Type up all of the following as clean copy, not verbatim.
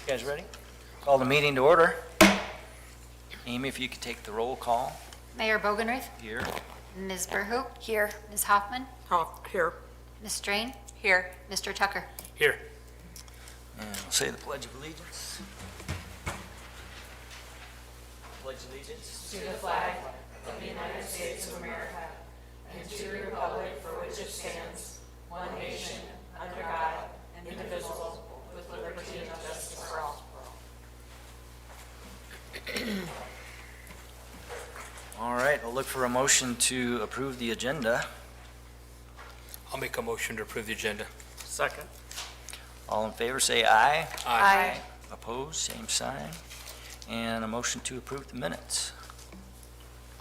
guys ready? Call the meeting to order. Amy, if you could take the roll call. Mayor Bogenrath, Here. Ms. Burhu. Here. Ms. Hoffman, Here. Ms. Strain, Here. Mr. Tucker. Here. And we'll say the Pledge of Allegiance. Pledge allegiance. To the flag of the United States of America and to the republic for which it stands, one nation, under God, indivisible, with liberty and justice for all. All right, I'll look for a motion to approve the agenda. I'll make a motion to approve the agenda. Second. All in favor, say aye. Aye. Opposed, same sign. And a motion to approve the minutes.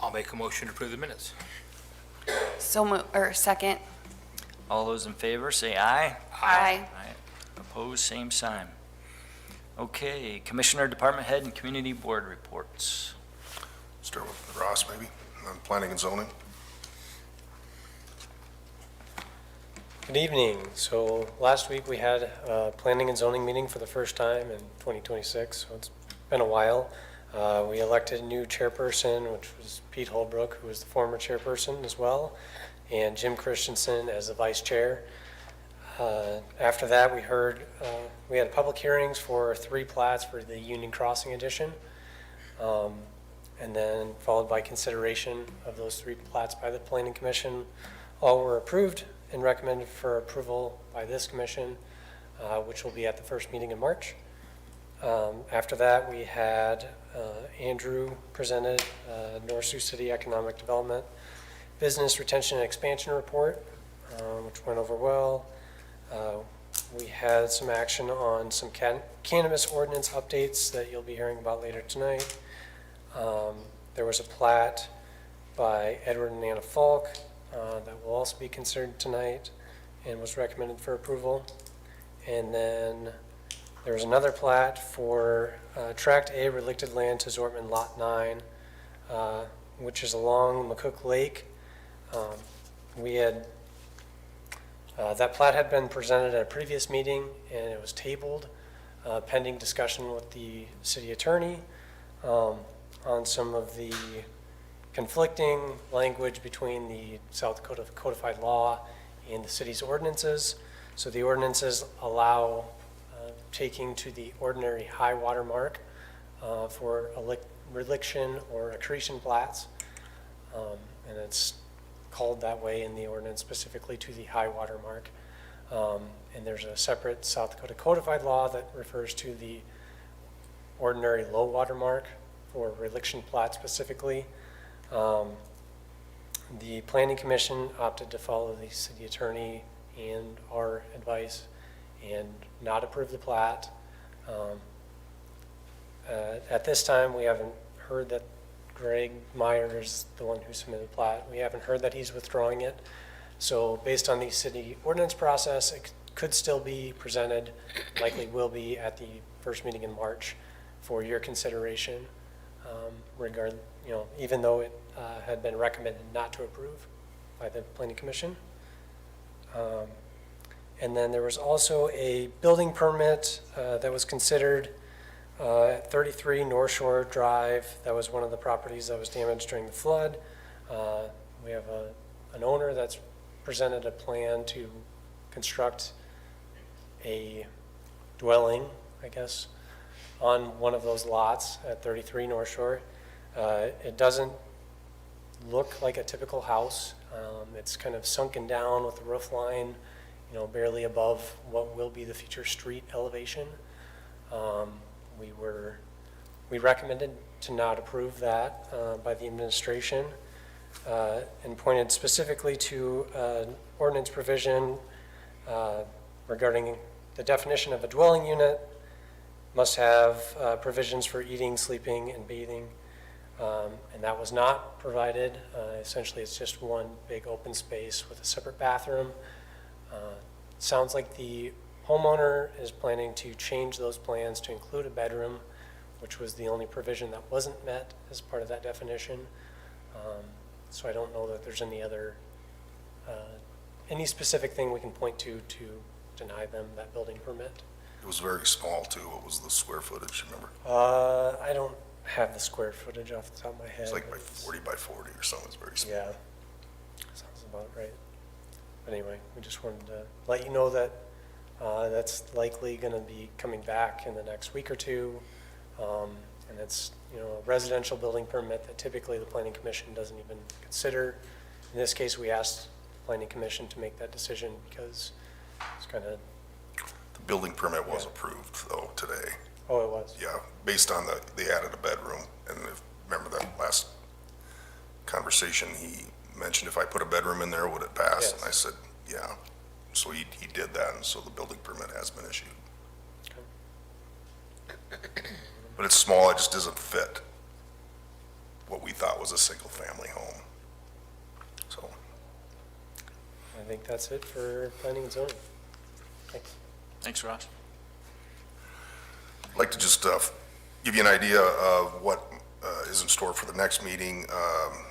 I'll make a motion to approve the minutes. Second. All those in favor, say aye. Aye. Aye. Opposed, same sign. Okay, Commissioner, Department Head, and Community Board reports. Start with Ross, maybe, on planning and zoning. Good evening. So last week we had a planning and zoning meeting for the first time in 2026, so it's been a while. We elected a new chairperson, which was Pete Holbrook, who was the former chairperson as well, and Jim Christensen as the vice chair. After that, we had public hearings for 3 plats for the Union Crossing addition, and then followed by consideration of those 3 plats by the Planning Commission. All were approved and recommended for approval by this commission, which will be at the first meeting in March. After that, we had Andrew presented North Sioux City Economic Development Business Retention and Expansion Report, which went over well. We had some action on some cannabis ordinance updates that you'll be hearing about later tonight. There was a plat by Edward and Anna Falk that will also be considered tonight and was recommended for approval. And then there was another plat for Tract A relicted land to Zortman Lot 9, which is along McCook Lake. That plat had been presented at a previous meeting and it was tabled pending discussion with the city attorney on some of the conflicting language between the South Dakota codified law and the city's ordinances. So the ordinances allow taking to the ordinary high water mark for reliction or accretion plats, and it's called that way in the ordinance specifically to the high water mark. And there's a separate South Dakota codified law that refers to the ordinary low water mark for reliction plat specifically. The Planning Commission opted to follow the city attorney and our advice and not approve the plat. At this time, we haven't heard that Greg Meyer is the one who submitted the plat. We haven't heard that he's withdrawing it. So based on the city ordinance process, it could still be presented, likely will be at the first meeting in March for your consideration, even though it had been recommended not to approve by the Planning Commission. And then there was also a building permit that was considered at 33 North Shore Drive. That was one of the properties that was damaged during the flood. We have an owner that's presented a plan to construct a dwelling, I guess, on one of those lots at 33 North Shore. It doesn't look like a typical house. It's kind of sunken down with the roof line, barely above what will be the future street elevation. We recommended to not approve that by the administration and pointed specifically to an ordinance provision regarding the definition of a dwelling unit must have provisions for eating, sleeping, and bathing. And that was not provided. Essentially, it's just one big open space with a separate bathroom. Sounds like the homeowner is planning to change those plans to include a bedroom, which was the only provision that wasn't met as part of that definition. So I don't know that there's any specific thing we can point to deny them that building permit. It was very small too. What was the square footage, remember? I don't have the square footage off the top of my head. It's like by It's- 40 by 40 or something. It's very small. Yeah, sounds about right. But anyway, we just wanted to let you know that that's likely going to be coming back in the next week or two. And it's, you know, a residential building permit that typically the planning commission doesn't even consider. In this case, we asked the planning commission to make that decision because it's kind of, The building permit was Yeah. approved though today. oh, it was. Yeah, based on they added a bedroom. And remember that last conversation, he mentioned if I put a bedroom in there, would it pass? Yes. And I said, yeah. So he did that, and so the building permit has been issued. But it's small, it just doesn't fit what we thought was a single-family home. So, I think that's it for planning and zoning. Thanks. Thanks, Ross. I'd like to just give you an idea of what is in store for the next meeting.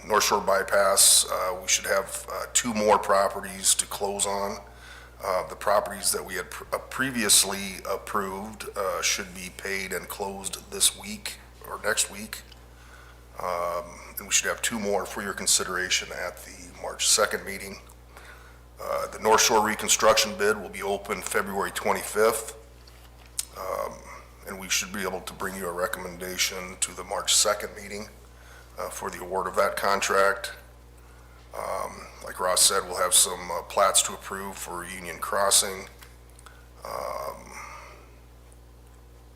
North Shore Bypass, we should have 2 more properties to close on. The properties that we had previously approved should be paid and closed this week or next week. And we should have 2 more for your consideration at the March 2nd meeting. The North Shore reconstruction bid will be open February 25th. And we should be able to bring you a recommendation to the March 2nd meeting for the award of that contract. Like Ross said, we'll have some plats to approve for Union Crossing.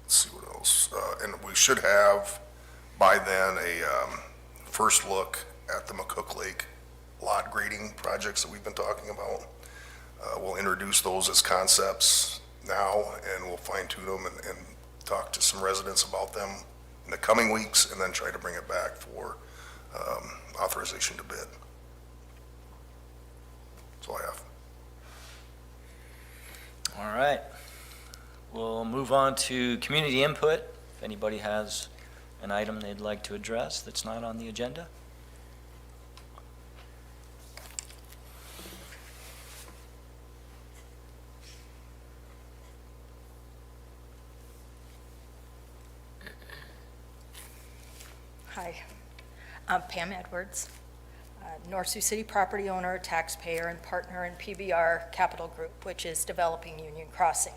Let's see what else. And we should have by then a first look at the McCook Lake lot grading projects that we've been talking about. We'll introduce those as concepts now, and we'll fine tune them and talk to some residents about them in the coming weeks, and then try to bring it back for authorization to bid. That's all I have. All right. We'll move on to community input. If anybody has an item they'd like to address that's not on the agenda. Hi, I'm Pam Edwards, North Sioux City property owner, taxpayer, and partner in PBR Capital Group, which is developing Union Crossing.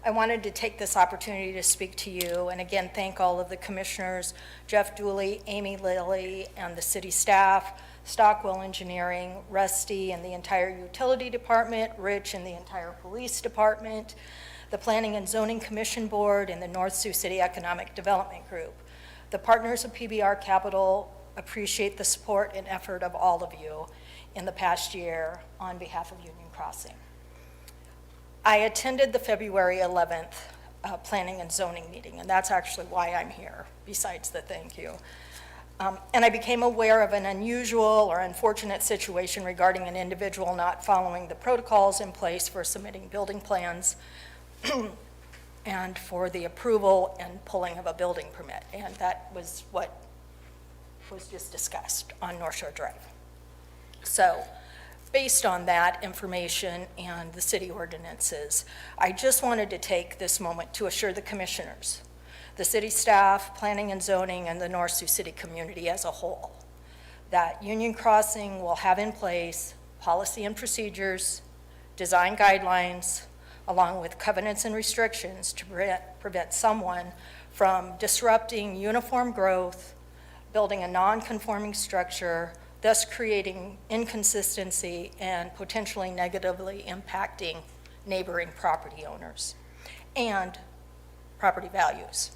I wanted to take this opportunity to speak to you and again thank all of the commissioners, Jeff Dooley, Amy Lilly, and the city staff, Stockwell Engineering, Rusty, and the entire utility department, Rich, and the entire police department, the Planning and Zoning Commission Board, and the North Sioux City Economic Development Group. The partners of PBR Capital appreciate the support and effort of all of you in the past year on behalf of Union Crossing. I attended the February 11th Planning and Zoning meeting, and that's actually why I'm here, besides the thank you. And I became aware of an unusual or unfortunate situation regarding an individual not following the protocols in place for submitting building plans and for the approval and pulling of a building permit. And that was what was just discussed on North Shore Drive. So, based on that information and the city ordinances, I just wanted to take this moment to assure the commissioners, the city staff, planning and zoning, and the North Sioux City community as a whole, that Union Crossing will have in place policy and procedures, design guidelines, along with covenants and restrictions to prevent someone from disrupting uniform growth, building a non-conforming structure, thus creating inconsistency and potentially negatively impacting neighboring property owners and property values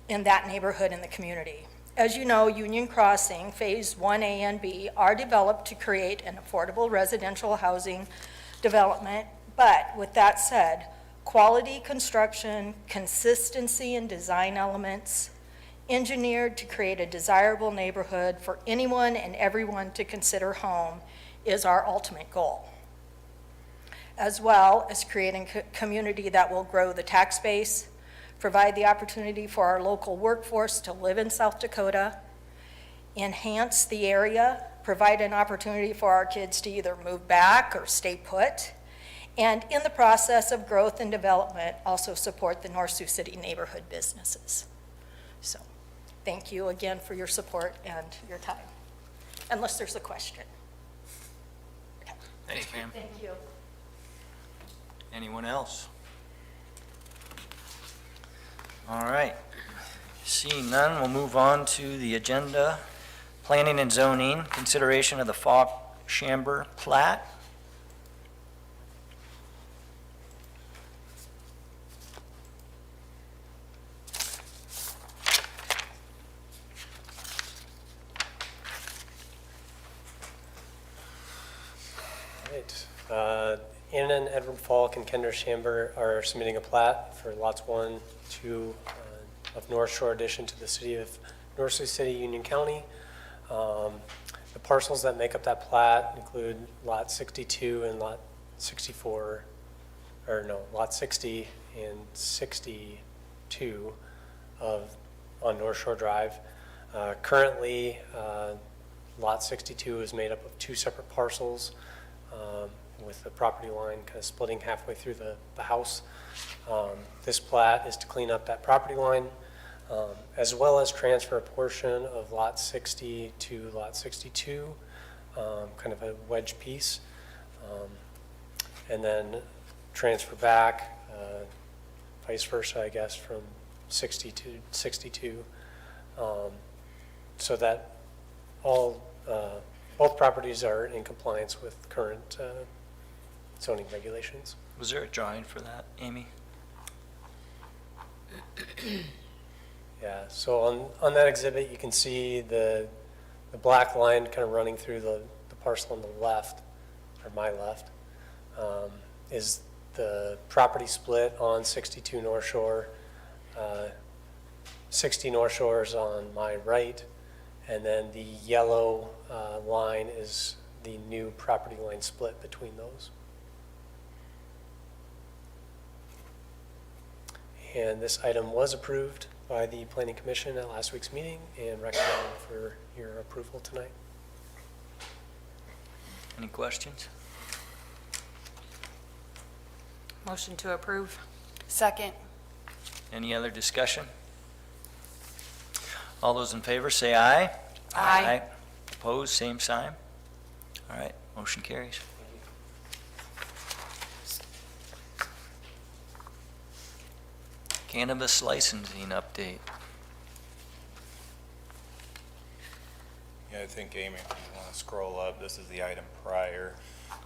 in that neighborhood and the community. As you know, Union Crossing Phase 1A and B are developed to create an affordable residential housing development, but with that said, quality construction, consistency in design elements, engineered to create a desirable neighborhood for anyone and everyone to consider home is our ultimate goal, as well as creating a community that will grow the tax base, provide the opportunity for our local workforce to live in South Dakota, enhance the area, provide an opportunity for our kids to either move back or stay put, and in the process of growth and development, also support the North Sioux City neighborhood businesses. So, thank you again for your support and your time, unless there's a question. Thanks, ma'am. Thank you. Anyone else? All right. Seeing none, we'll move on to the agenda. Planning and zoning, consideration of the Chamber plat. Right. Anna and Edward Falk and Kendra Chamber are submitting a plat for lots 1, 2 of North Shore addition to the city of North Sioux City, Union County. The parcels that make up that plat include lot 62 and lot 64, or no, lot 60 and 62 on North Shore Drive. Currently, lot 62 is made up of 2 separate parcels, with the property line kind of splitting halfway through the house. This plat is to clean up that property line, as well as transfer a portion of lot 60 to lot 62, kind of a wedge piece, and then transfer back, vice versa, I guess, from 60 to 62, so that both properties are in compliance with current zoning regulations. Was there a drawing for that, Amy? Yeah, so on that exhibit, you can see the black line kind of running through the parcel on the left, or my left, is the property split on 62 North Shore. 60 North Shore is on my right, and then the yellow line is the new property line split between those. And this item was approved by the Planning Commission at last week's meeting and recommended for your approval tonight. Any questions? Motion to approve. Second. Any other discussion? All those in favor say aye. Aye. Opposed, same sign. All right, motion carries. Cannabis licensing update. Yeah, I think Amy, if you want to scroll up, this is the item prior.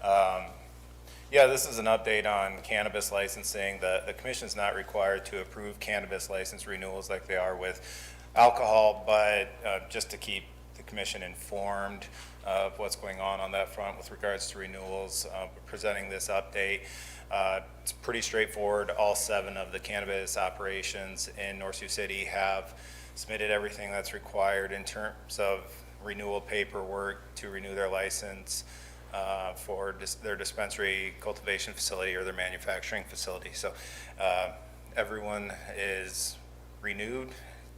Yeah, this is an update on cannabis licensing. The commission is not required to approve cannabis license renewals like they are with alcohol, but just to keep the commission informed of what's going on that front with regards to renewals, we're presenting this update. It's pretty straightforward. All 7 of the cannabis operations in North Sioux City have submitted everything that's required in terms of renewal paperwork to renew their license for their dispensary, cultivation facility, or their manufacturing facility. So everyone is renewed,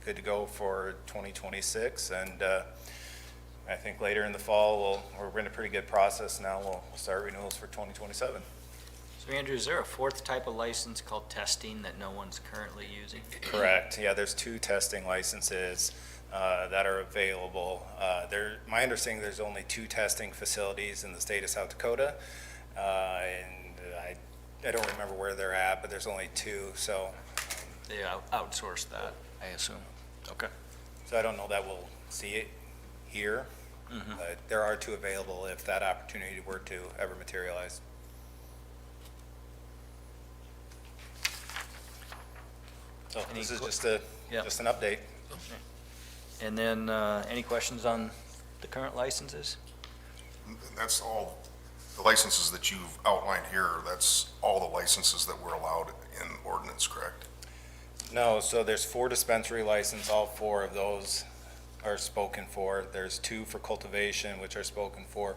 good to go for 2026, and I think later in the fall, we're in a pretty good process now. We'll start renewals for 2027. So Andrew, is there a 4th type of license called testing that no one's currently using? Correct. Yeah, there's 2 testing licenses that are available. My understanding, there's only 2 testing facilities in the state of South Dakota, and I don't remember where they're at, but there's only 2. So They outsourced that, I assume. Okay. I don't know that we'll see it here, but there are 2 available if that opportunity were to ever materialize. So Any this is que- just just an update. And then, any questions on the current licenses? That's all, the licenses that you've outlined here, that's all the licenses that were allowed in ordinance, correct? No, so there's 4 dispensary license, all 4 of those are spoken for. There's 2 for cultivation, which are spoken for,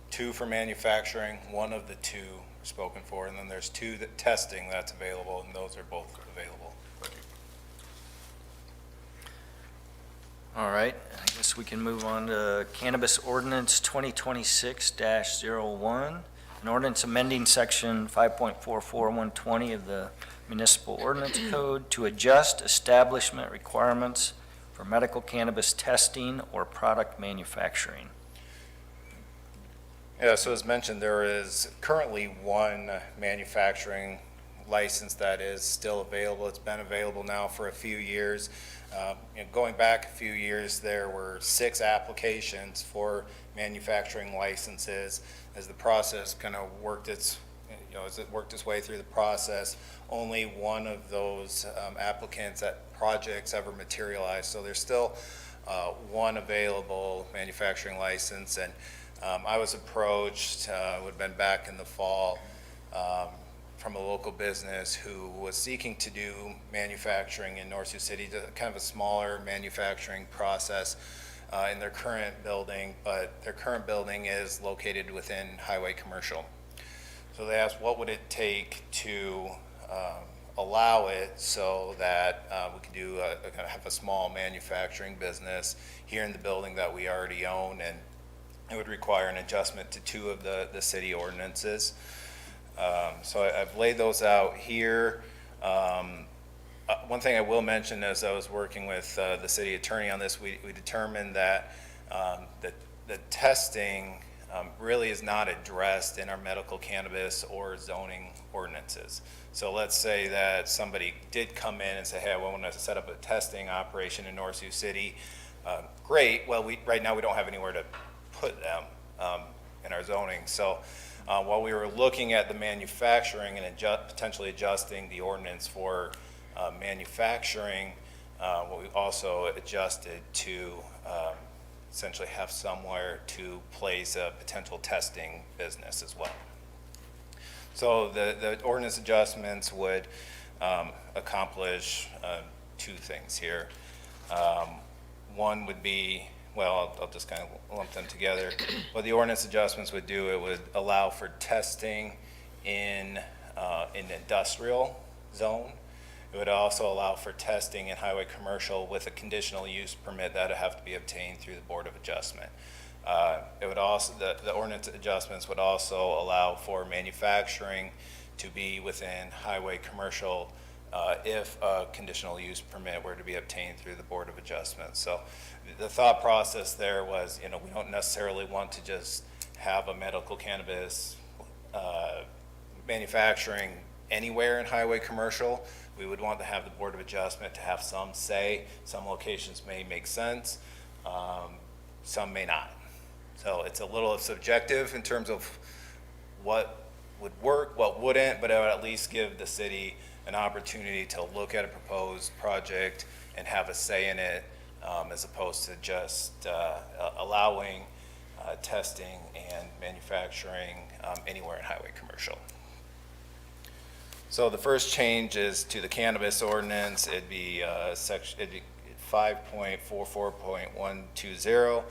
2 for manufacturing, 1 of the 2 are spoken for, and then there's 2 that testing that's available, and those are both available. Thank you. All right, I guess we can move on to Cannabis Ordinance 2026-01. An ordinance amending section 5.44120 of the municipal ordinance code to adjust establishment requirements for medical cannabis testing or product manufacturing. Yeah, so as mentioned, there is currently one manufacturing license that is still available. It's been available now for a few years. Going back a few years, there were 6 applications for manufacturing licenses. As the process kind of worked its way through the process, only one of those applicants at projects ever materialized. So there's still one available manufacturing license, and I was approached, would have been back in the fall, from a local business who was seeking to do manufacturing in North Sioux City, kind of a smaller manufacturing process in their current building, but their current building is located within highway commercial. So they asked, what would it take to allow it so that we could do have a small manufacturing business here in the building that we already own, and it would require an adjustment to 2 of the city ordinances. So I've laid those out here. One thing I will mention, as I was working with the city attorney on this, we determined that the testing really is not addressed in our medical cannabis or zoning ordinances. So let's say that somebody did come in and say, hey, I want to set up a testing operation in North Sioux City. Great. Well, right now we don't have anywhere to put them in our zoning. So while we were looking at the manufacturing and potentially adjusting the ordinance for manufacturing, what we also adjusted to essentially have somewhere to place a potential testing business as well. So the ordinance adjustments would accomplish 2 things here. One would be, well, I'll just kind of lump them together. What the ordinance adjustments would do, it would allow for testing in an industrial zone. It would also allow for testing in highway commercial with a conditional use permit that would have to be obtained through the Board of Adjustment. It would also, the ordinance adjustments would also allow for manufacturing to be within highway commercial if a conditional use permit were to be obtained through the Board of Adjustment. So the thought process there was, we don't necessarily want to just have a medical cannabis manufacturing anywhere in highway commercial. We would want to have the Board of Adjustment to have some say. Some locations may make sense, some may not. So it's a little subjective in terms of what would work, what wouldn't, but it would at least give the city an opportunity to look at a proposed project and have a say in it, as opposed to just allowing testing and manufacturing anywhere in highway commercial. So the first change is to the cannabis ordinance. It'd be 5.44.120.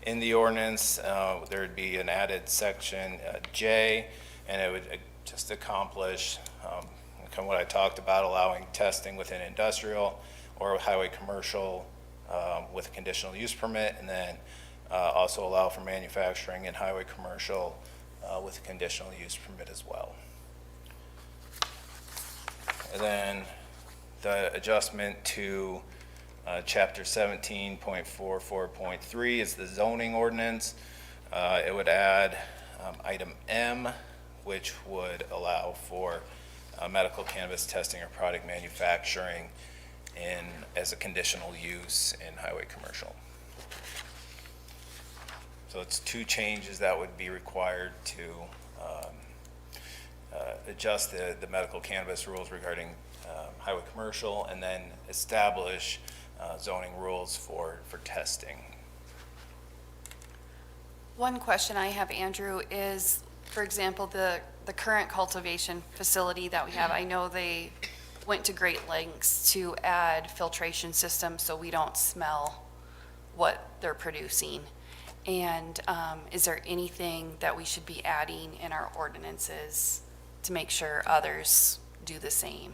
In the ordinance, there'd be an added section J, and it would just accomplish kind of what I talked about, allowing testing within industrial or highway commercial with a conditional use permit, and then also allow for manufacturing in highway commercial with a conditional use permit as well. And then the adjustment to chapter 17.44.3 is the zoning ordinance. It would add item M, which would allow for medical cannabis testing or product manufacturing as a conditional use in highway commercial. So it's 2 changes that would be required to adjust the medical cannabis rules regarding highway commercial, and then establish zoning rules for testing. One question I have, Andrew, is, for example, the current cultivation facility that we have, I know they went to great lengths to add filtration systems so we don't smell what they're producing. And is there anything that we should be adding in our ordinances to make sure others do the same?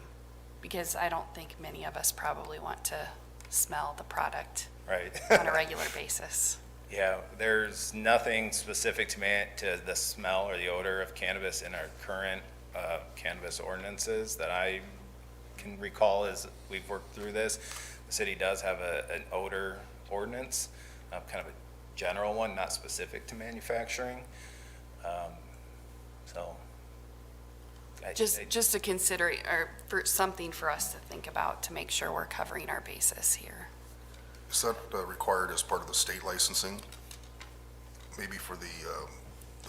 Because I don't think many of us probably want to smell the product Right. on a regular basis. Yeah, there's nothing specific to the smell or the odor of cannabis in our current cannabis ordinances that I can recall as we've worked through this. The city does have an odor ordinance, kind of a general one, not specific to manufacturing. So. Just to consider, or for something for us to think about to make sure we're covering our bases here. Is that required as part of the state licensing? Maybe for the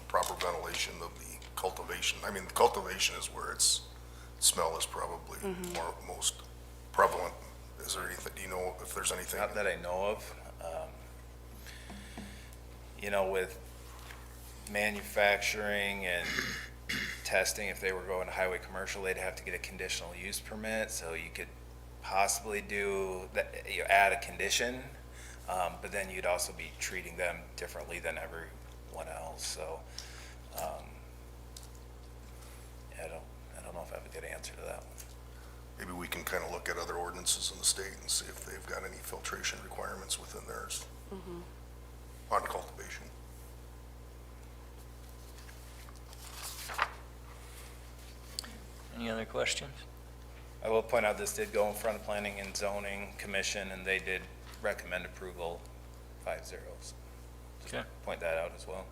proper ventilation of the cultivation? I mean, the cultivation is where its smell is probably most prevalent. Is there anything, do you know if there's anything? Not that I know of. You know, with manufacturing and testing, if they were going to highway commercial, they'd have to get a conditional use permit, so you could possibly do that, you add a condition, but then you'd also be treating them differently than everyone else, so, I don't know if I have a good answer to that one. Maybe we can kind of look at other ordinances in the state and see if they've got any filtration requirements within theirs on cultivation. Any other questions? I will point out this did go in front of Planning and Zoning Commission, and they did recommend approval 5-0. So just Okay. point that out as well.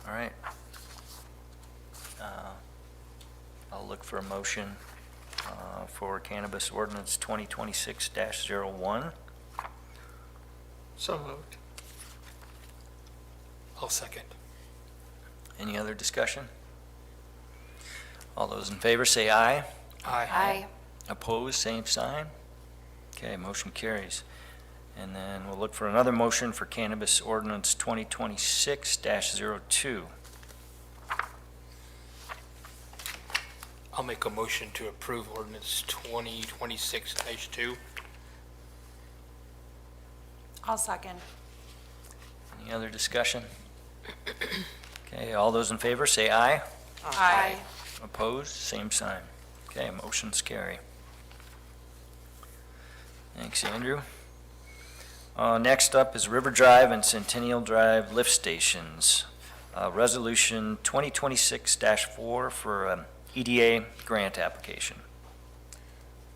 All right. I'll look for a motion for cannabis ordinance 2026-01. So moved. I'll second. Any other discussion? All those in favor say aye. Aye. Opposed, same sign. Okay, motion carries. And then we'll look for another motion for cannabis ordinance 2026-02. I'll make a motion to approve ordinance 2026-2. I'll second. Any other discussion? Okay, all those in favor say aye. Aye. Opposed, same sign. Okay, motions carry. Thanks, Andrew. Next up is River Drive and Centennial Drive lift stations. Resolution 2026-4 for EDA grant application.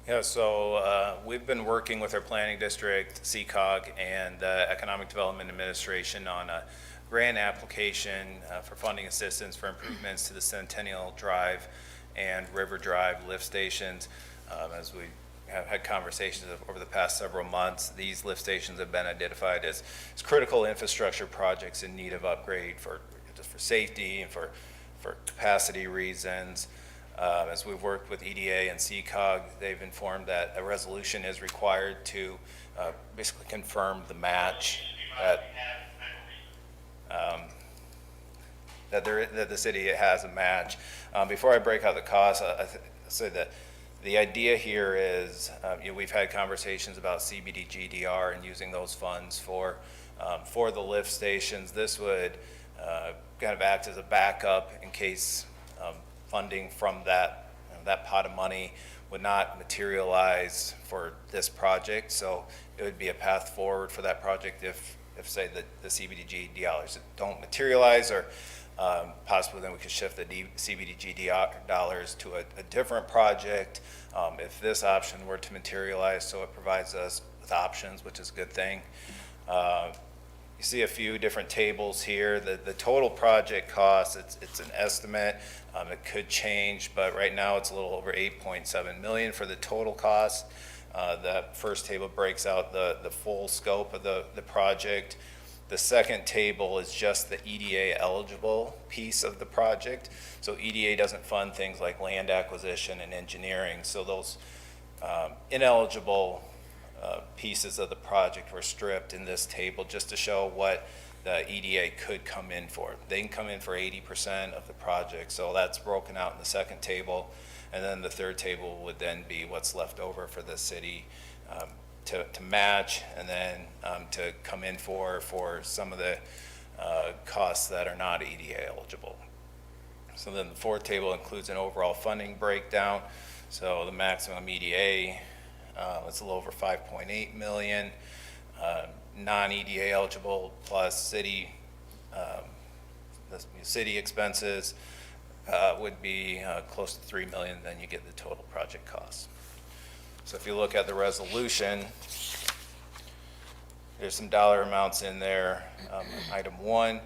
Yeah, so we've been working with our planning district, CCOG, and the Economic Development Administration on a grant application for funding assistance for improvements to the Centennial Drive and River Drive lift stations. As we have had conversations over the past several months, these lift stations have been identified as critical infrastructure projects in need of upgrade just for safety and for capacity reasons. As we've worked with EDA and CCOG, they've informed that a resolution is required to basically confirm the match that the city has a match. Before I break out the costs, I say that the idea here is, we've had conversations about CBD-GDR and using those funds for the lift stations. This would kind of act as a backup in case funding from that pot of money would not materialize for this project. So it would be a path forward for that project if say that the CBDG dollars don't materialize, or possibly then we could shift the CBDG dollars to a different project if this option were to materialize. So it provides us with options, which is a good thing. You see a few different tables here. The total project cost, it's an estimate. It could change, but right now it's a little over 8.7 million for the total cost. That first table breaks out the full scope of the project. The second table is just the EDA eligible piece of the project. So EDA doesn't fund things like land acquisition and engineering. So those ineligible pieces of the project were stripped in this table just to show what the EDA could come in for. They can come in for 80% of the project, so that's broken out in the second table. And then the third table would then be what's left over for the city to match, and then to come in for some of the costs that are not EDA eligible. So then the fourth table includes an overall funding breakdown. So the maximum EDA, it's a little over 5.8 million. non-EDA eligible plus city expenses would be close to 3 million, then you get the total project cost. So if you look at the resolution, there's some dollar amounts in there. Item 1,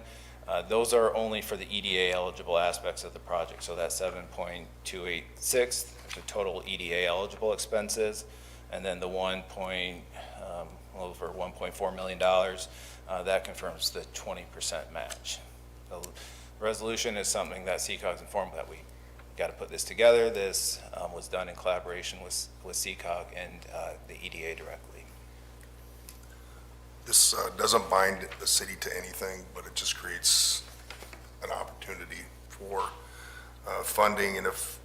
those are only for the EDA eligible aspects of the project. So that's 7.286, the total EDA eligible expenses, and then the over $1.4 million, that confirms the 20% match. The resolution is something that CCOG's informed that we got to put this together. This was done in collaboration with CCOG and the EDA directly. This doesn't bind the city to anything, but it just creates an opportunity for funding. And if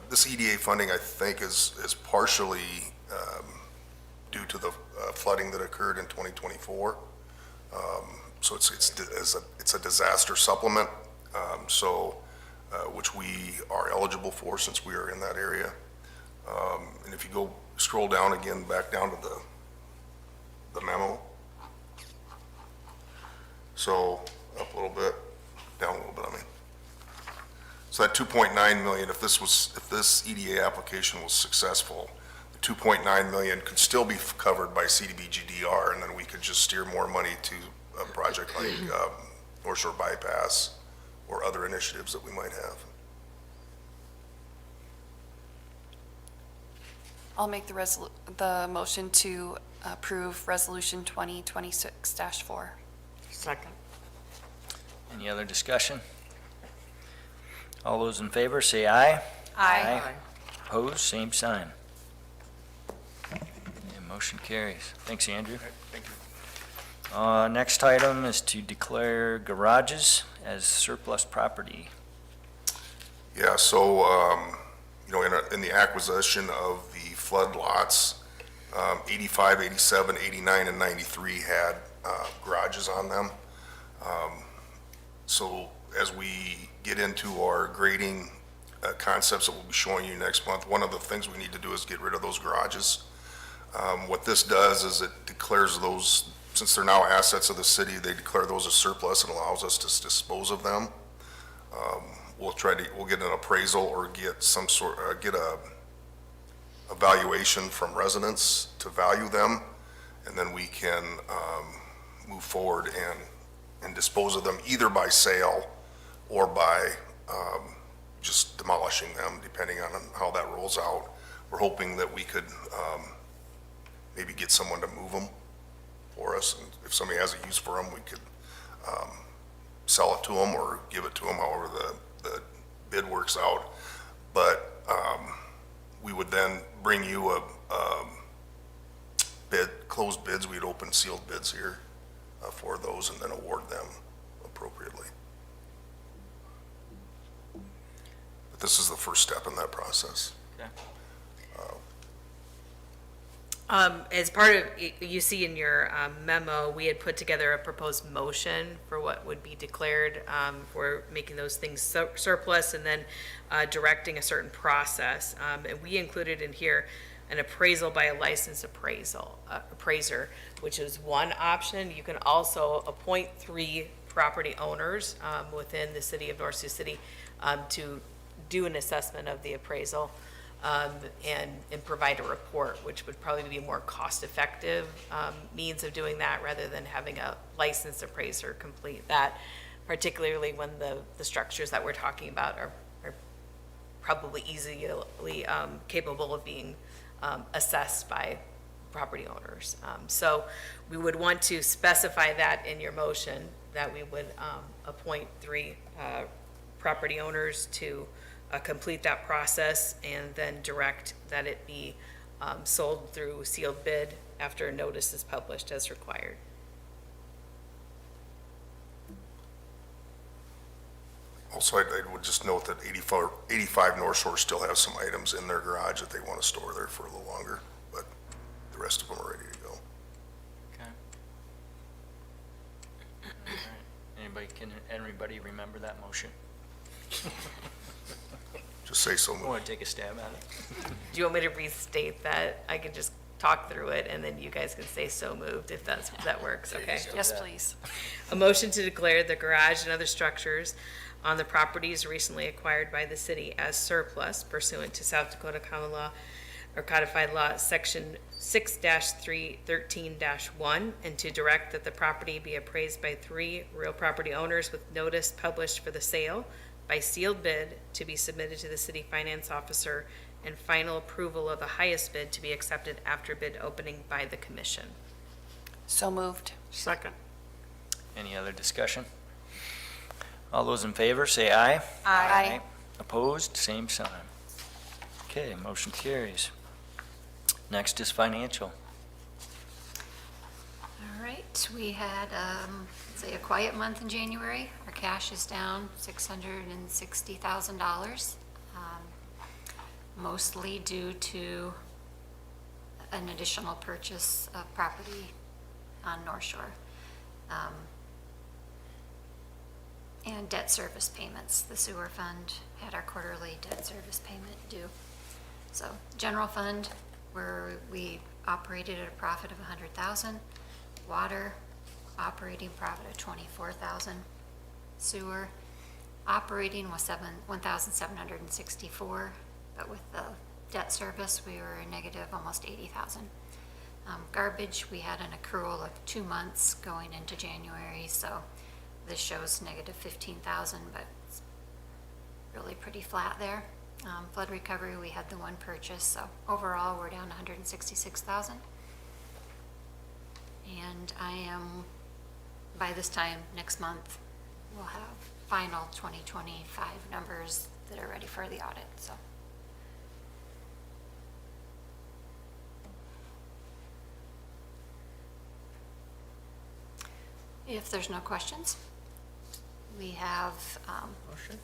this EDA funding, I think, is partially due to the flooding that occurred in 2024. So it's a disaster supplement, which we are eligible for since we are in that area. And if you scroll down again, back down to the memo. So up a little bit, down a little bit, I mean. So that 2.9 million, if this EDA application was successful, the 2.9 million could still be covered by CDBG-DR, and then we could just steer more money to a project like North Shore Bypass or other initiatives that we might have. I'll make the motion to approve Resolution 2026-4. Second. Any other discussion? All those in favor say aye. Aye. Opposed, same sign. And motion carries. Thanks, Andrew. Thank you. Next item is to declare garages as surplus property. Yeah, so, in the acquisition of the flood lots, 85, 87, 89, and 93 had garages on them. So as we get into our grading concepts that we'll be showing you next month, one of the things we need to do is get rid of those garages. What this does is it declares those, since they're now assets of the city, they declare those as surplus and allows us to dispose of them. We'll get an appraisal or get get a valuation from residents to value them, and then we can move forward and dispose of them either by sale or by just demolishing them, depending on how that rolls out. We're hoping that we could maybe get someone to move them for us, and if somebody has a use for them, we could sell it to them or give it to them, however the bid works out. But we would then bring you a closed bids. We'd open sealed bids here for those and then award them appropriately. But this is the first step in that process. Okay. As part of, you see in your memo, we had put together a proposed motion for what would be declared for making those things surplus and then directing a certain process. And we included in here an appraisal by a licensed appraiser, which is one option. You can also appoint 3 property owners within the city of North Sioux City to do an assessment of the appraisal. And provide a report, which would probably be a more cost-effective means of doing that rather than having a licensed appraiser complete that, particularly when the structures that we're talking about are probably easily capable of being assessed by property owners. So we would want to specify that in your motion, that we would appoint 3 property owners to complete that process and then direct that it be sold through sealed bid after a notice is published as required. Also, I would just note that 85 North Shore still have some items in their garage that they want to store there for a little longer, but the rest of them are ready to go. Okay. All right. Anybody remember that motion? Just say so moved. Want to take a stab at it? Do you want me to restate that? I could just talk through it, and then you guys can say so moved if that works, okay? Yes, please. A motion to declare the garage and other structures on the properties recently acquired by the city as surplus pursuant to South Dakota Common Law or Codified Law, Section 6-313-1, and to direct that the property be appraised by 3 real property owners with notice published for the sale by sealed bid to be submitted to the city finance officer, and final approval of the highest bid to be accepted after bid opening by the commission. So moved. Second. Any other discussion? All those in favor, say aye. Aye. Opposed, same sign. Okay, motion carries. Next is financial. All right, we had, say, a quiet month in January. Our cash is down $660,000, mostly due to an additional purchase of property on North Shore. And debt service payments. The sewer fund had our quarterly debt service payment due. So, general fund, where we operated at a profit of $100,000. Water, operating profit of $24,000. Sewer, operating was $1,764, but with the debt service, we were a negative almost $80,000. Garbage, we had an accrual of 2 months going into January, so this shows negative $15,000, but it's really pretty flat there. Flood recovery, we had the one purchase, so overall, we're down $166,000. And I am, by this time next month, we'll have final 2025 numbers that are ready for the audit, so. If there's no questions, we have, Motion?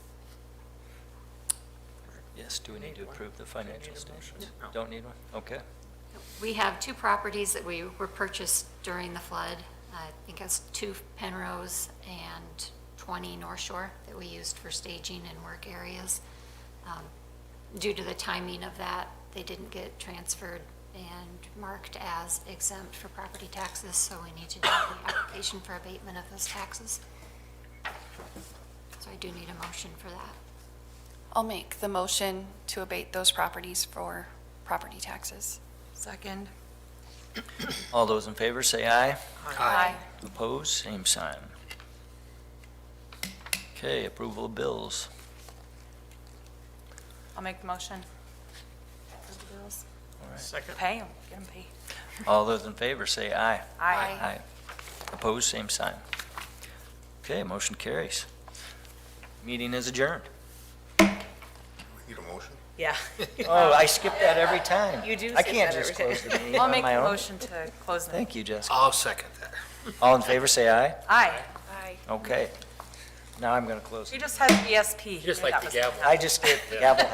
Yes, do we need to approve the financial statements? Don't need one? Okay. we have 2 properties that were purchased during the flood. I think it's 2 Penrose and 20 North Shore that we used for staging and work areas. Due to the timing of that, they didn't get transferred and marked as exempt for property taxes, so we need to do the application for abatement of those taxes. So I do need a motion for that. I'll make the motion to abate those properties for property taxes. Second. All those in favor say aye. Aye. Opposed, same sign. Okay, approval of bills. I'll make the motion. For the bills. All right. Second. Pay them, get them paid. All those in favor say aye. Aye. Opposed, same sign. Okay, motion carries. Meeting is adjourned. Need a motion? Yeah. Oh, I skip that every time. You do I skip can't that just every close the meeting I'll on make my the own. motion to close the. Thank you, Jessica. I'll second that. All in favor say aye. Aye. Aye. Okay. Now I'm going to close. You just had ESP. Just like the gavel. I just get the gavel.